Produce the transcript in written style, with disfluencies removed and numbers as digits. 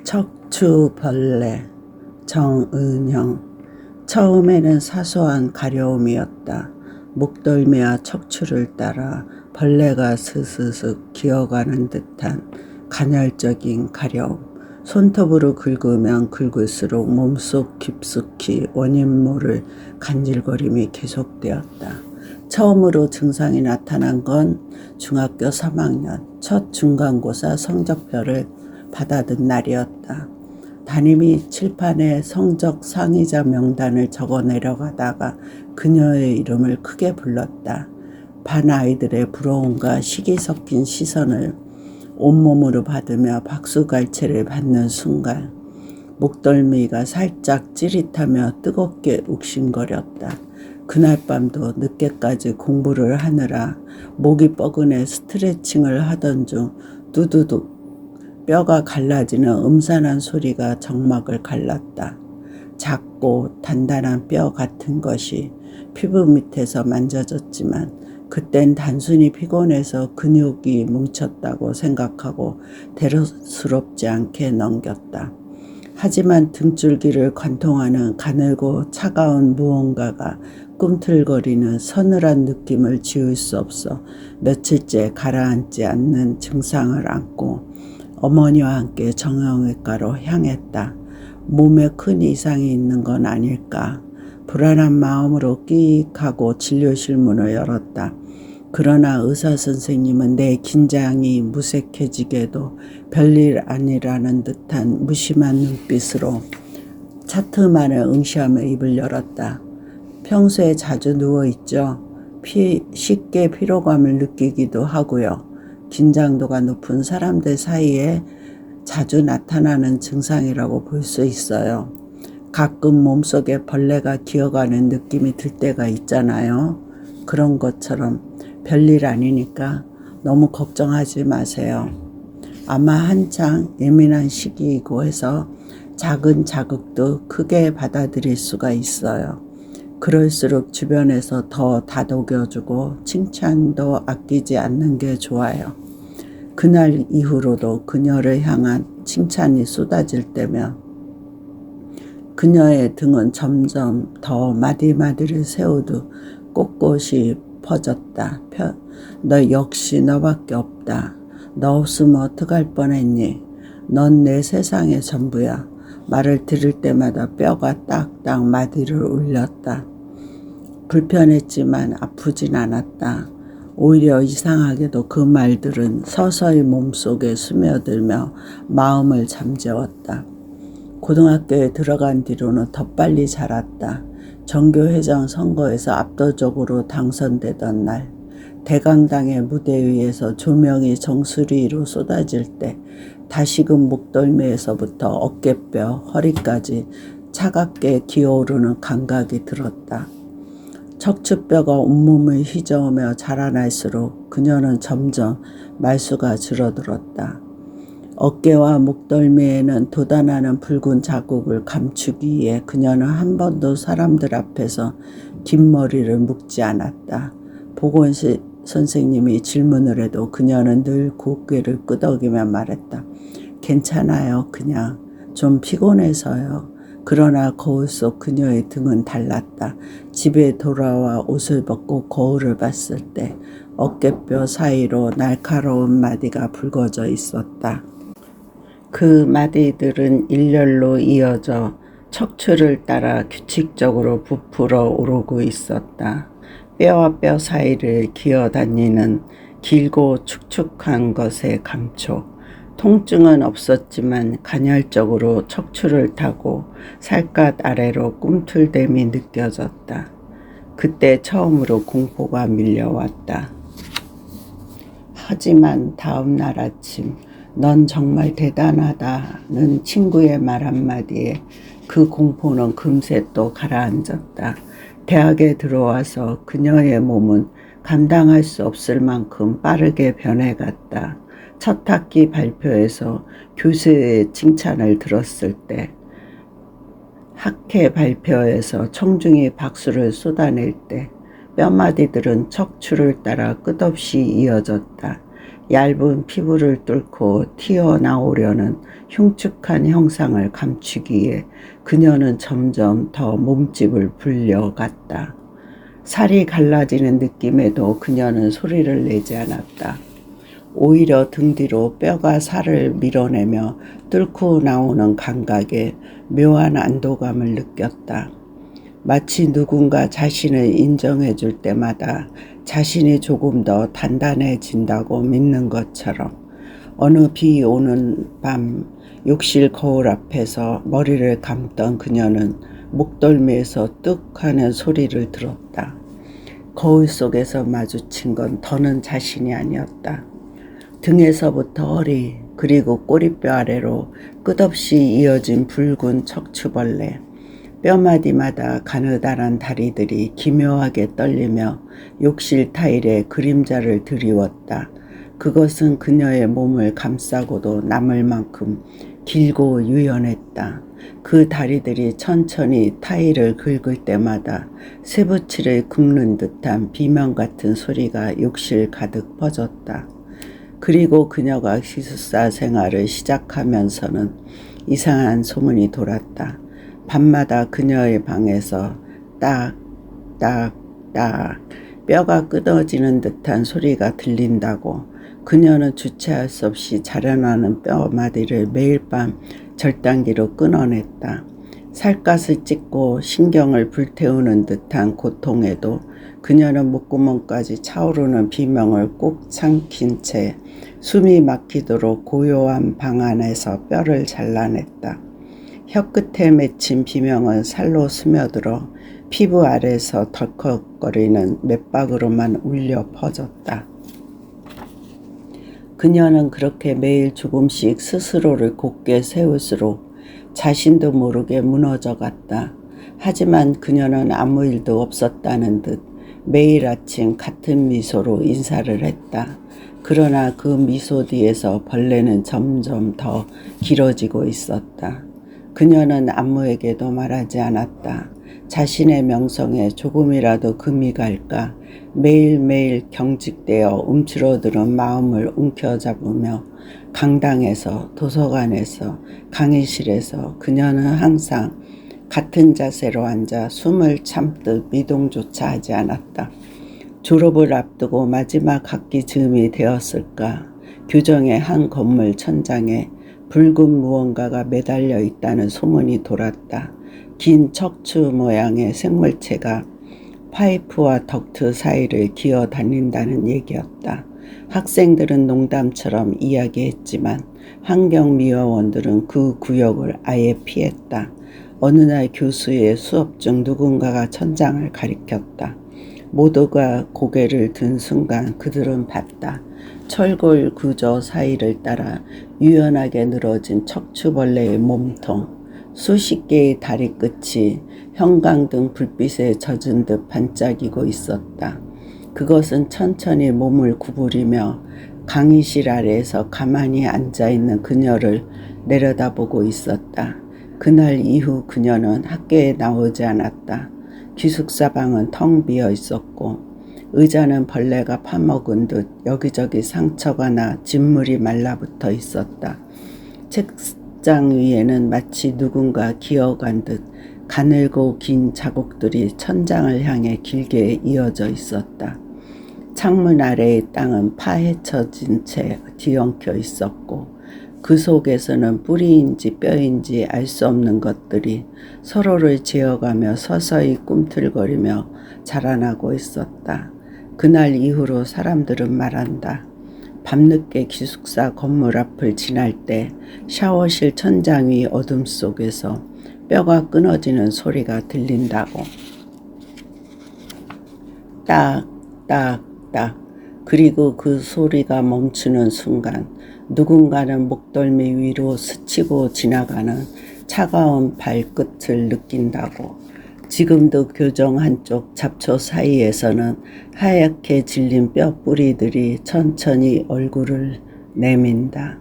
척추벌레 정은영. 처음에는 사소한 가려움이었다. 목덜미와 척추를 따라 벌레가 스스슥 기어가는 듯한 간헐적인 가려움. 손톱으로 긁으면 긁을수록 몸속 깊숙이 원인 모를 간질거림이 계속되었다. 처음으로 증상이 나타난 건 중학교 3학년 첫 중간고사 성적표를 받아든 날이었다. 담임이 칠판에 성적 상위자 명단을 적어 내려가다가 그녀의 이름을 크게 불렀다. 반 아이들의 부러움과 시기 섞인 시선을 온몸으로 받으며 박수갈채를 받는 순간 목덜미가 살짝 찌릿하며 뜨겁게 욱신거렸다. 그날 밤도 늦게까지 공부를 하느라 목이 뻐근해 스트레칭을 하던 중 두두둑 뼈가 갈라지는 음산한 소리가 정막을 갈랐다. 작고 단단한 뼈 같은 것이 피부 밑에서 만져졌지만 그땐 단순히 피곤해서 근육이 뭉쳤다고 생각하고 대수롭지 않게 넘겼다. 하지만 등줄기를 관통하는 가늘고 차가운 무언가가 꿈틀거리는 서늘한 느낌을 지울 수 없어 며칠째 가라앉지 않는 증상을 안고 어머니와 함께 정형외과로 향했다. 몸에 큰 이상이 있는 건 아닐까. 불안한 마음으로 끼익하고 진료실 문을 열었다. 그러나 의사선생님은 내 긴장이 무색해지게도 별일 아니라는 듯한 무심한 눈빛으로 차트만을 응시하며 입을 열었다. 평소에 자주 누워있죠. 쉽게 피로감을 느끼기도 하고요. 긴장도가 높은 사람들 사이에 자주 나타나는 증상이라고 볼 수 있어요. 가끔 몸속에 벌레가 기어가는 느낌이 들 때가 있잖아요. 그런 것처럼 별일 아니니까 너무 걱정하지 마세요. 아마 한창 예민한 시기이고 해서 작은 자극도 크게 받아들일 수가 있어요. 그럴수록 주변에서 더 다독여주고 칭찬도 아끼지 않는 게 좋아요. 그날 이후로도 그녀를 향한 칭찬이 쏟아질 때면 그녀의 등은 점점 더 마디마디를 세우듯 꼿꼿이 퍼졌다. 너 역시 너밖에 없다. 너 없으면 어떡할 뻔했니? 넌 내 세상의 전부야. 말을 들을 때마다 뼈가 딱딱 마디를 울렸다. 불편했지만 아프진 않았다. 오히려 이상하게도 그 말들은 서서히 몸속에 스며들며 마음을 잠재웠다. 고등학교에 들어간 뒤로는 더 빨리 자랐다. 전교회장 선거에서 압도적으로 당선되던 날, 대강당의 무대 위에서 조명이 정수리로 쏟아질 때 다시금 목덜미에서부터 어깨뼈, 허리까지 차갑게 기어오르는 감각이 들었다. 척추뼈가 온몸을 휘저으며 자라날수록 그녀는 점점 말수가 줄어들었다. 어깨와 목덜미에는 돋아나는 붉은 자국을 감추기 위해 그녀는 한 번도 사람들 앞에서 긴 머리를 묶지 않았다. 보건실 선생님이 질문을 해도 그녀는 늘 고개를 끄덕이며 말했다. 괜찮아요. 그냥 좀 피곤해서요. 그러나 거울 속 그녀의 등은 달랐다. 집에 돌아와 옷을 벗고 거울을 봤을 때 어깨뼈 사이로 날카로운 마디가 붉어져 있었다. 그 마디들은 일렬로 이어져 척추를 따라 규칙적으로 부풀어 오르고 있었다. 뼈와 뼈 사이를 기어다니는 길고 축축한 것의 감촉. 통증은 없었지만 간헐적으로 척추를 타고 살갗 아래로 꿈틀댐이 느껴졌다. 그때 처음으로 공포가 밀려왔다. 하지만 다음 날 아침 넌 정말 대단하다는 친구의 말 한마디에 그 공포는 금세 또 가라앉았다. 대학에 들어와서 그녀의 몸은 감당할 수 없을 만큼 빠르게 변해갔다. 첫 학기 발표에서 교수의 칭찬을 들었을 때, 학회 발표에서 청중이 박수를 쏟아낼 때 뼈마디들은 척추를 따라 끝없이 이어졌다. 얇은 피부를 뚫고 튀어나오려는 흉측한 형상을 감추기 위해 그녀는 점점 더 몸집을 불려갔다. 살이 갈라지는 느낌에도 그녀는 소리를 내지 않았다. 오히려 등 뒤로 뼈가 살을 밀어내며 뚫고 나오는 감각에 묘한 안도감을 느꼈다. 마치 누군가 자신을 인정해 줄 때마다 자신이 조금 더 단단해진다고 믿는 것처럼 어느 비 오는 밤 욕실 거울 앞에서 머리를 감던 그녀는 목덜미에서 뚝 하는 소리를 들었다. 거울 속에서 마주친 건 더는 자신이 아니었다. 등에서부터 허리 그리고 꼬리뼈 아래로 끝없이 이어진 붉은 척추벌레, 뼈마디마다 가느다란 다리들이 기묘하게 떨리며 욕실 타일에 그림자를 드리웠다. 그것은 그녀의 몸을 감싸고도 남을 만큼 길고 유연했다. 그 다리들이 천천히 타일을 긁을 때마다 쇠붙이를 긁는 듯한 비명 같은 소리가 욕실 가득 퍼졌다. 그리고 그녀가 기숙사 생활을 시작하면서는 이상한 소문이 돌았다. 밤마다 그녀의 방에서 딱딱딱 뼈가 끊어지는 듯한 소리가 들린다고. 그녀는 주체할 수 없이 자라나는 뼈마디를 매일 밤 절단기로 끊어냈다. 살갗을 찢고 신경을 불태우는 듯한 고통에도 그녀는 목구멍까지 차오르는 비명을 꼭 삼킨 채 숨이 막히도록 고요한 방 안에서 뼈를 잘라냈다. 혀끝에 맺힌 비명은 살로 스며들어 피부 아래에서 덜컥거리는 맥박으로만 울려 퍼졌다. 그녀는 그렇게 매일 조금씩 스스로를 곧게 세울수록 자신도 모르게 무너져갔다. 하지만 그녀는 아무 일도 없었다는 듯 매일 아침 같은 미소로 인사를 했다. 그러나 그 미소 뒤에서 벌레는 점점 더 길어지고 있었다. 그녀는 아무에게도 말하지 않았다. 자신의 명성에 조금이라도 금이 갈까 매일매일 경직되어 움츠러드는 마음을 움켜잡으며 강당에서 도서관에서 강의실에서 그녀는 항상 같은 자세로 앉아 숨을 참듯 미동조차 하지 않았다. 졸업을 앞두고 마지막 학기 즈음이 되었을까 교정의 한 건물 천장에 붉은 무언가가 매달려 있다는 소문이 돌았다. 긴 척추 모양의 생물체가 파이프와 덕트 사이를 기어 다닌다는 얘기였다. 학생들은 농담처럼 이야기했지만 환경미화원들은 그 구역을 아예 피했다. 어느 날 교수의 수업 중 누군가가 천장을 가리켰다. 모두가 고개를 든 순간 그들은 봤다. 철골 구조 사이를 따라 유연하게 늘어진 척추벌레의 몸통, 수십 개의 다리 끝이 형광등 불빛에 젖은 듯 반짝이고 있었다. 그것은 천천히 몸을 구부리며 강의실 아래에서 가만히 앉아있는 그녀를 내려다보고 있었다. 그날 이후 그녀는 학교에 나오지 않았다. 기숙사 방은 텅 비어 있었고 의자는 벌레가 파먹은 듯 여기저기 상처가 나 진물이 말라붙어 있었다. 책장 위에는 마치 누군가 기어간 듯 가늘고 긴 자국들이 천장을 향해 길게 이어져 있었다. 창문 아래의 땅은 파헤쳐진 채 뒤엉켜 있었고 그 속에서는 뿌리인지 뼈인지 알 수 없는 것들이 서로를 재어가며 서서히 꿈틀거리며 자라나고 있었다. 그날 이후로 사람들은 말한다. 밤늦게 기숙사 건물 앞을 지날 때 샤워실 천장 위 어둠 속에서 뼈가 끊어지는 소리가 들린다고. 딱딱딱. 그리고 그 소리가 멈추는 순간 누군가는 목덜미 위로 스치고 지나가는 차가운 발끝을 느낀다고. 지금도 교정 한쪽 잡초 사이에서는 하얗게 질린 뼈 뿌리들이 천천히 얼굴을 내민다.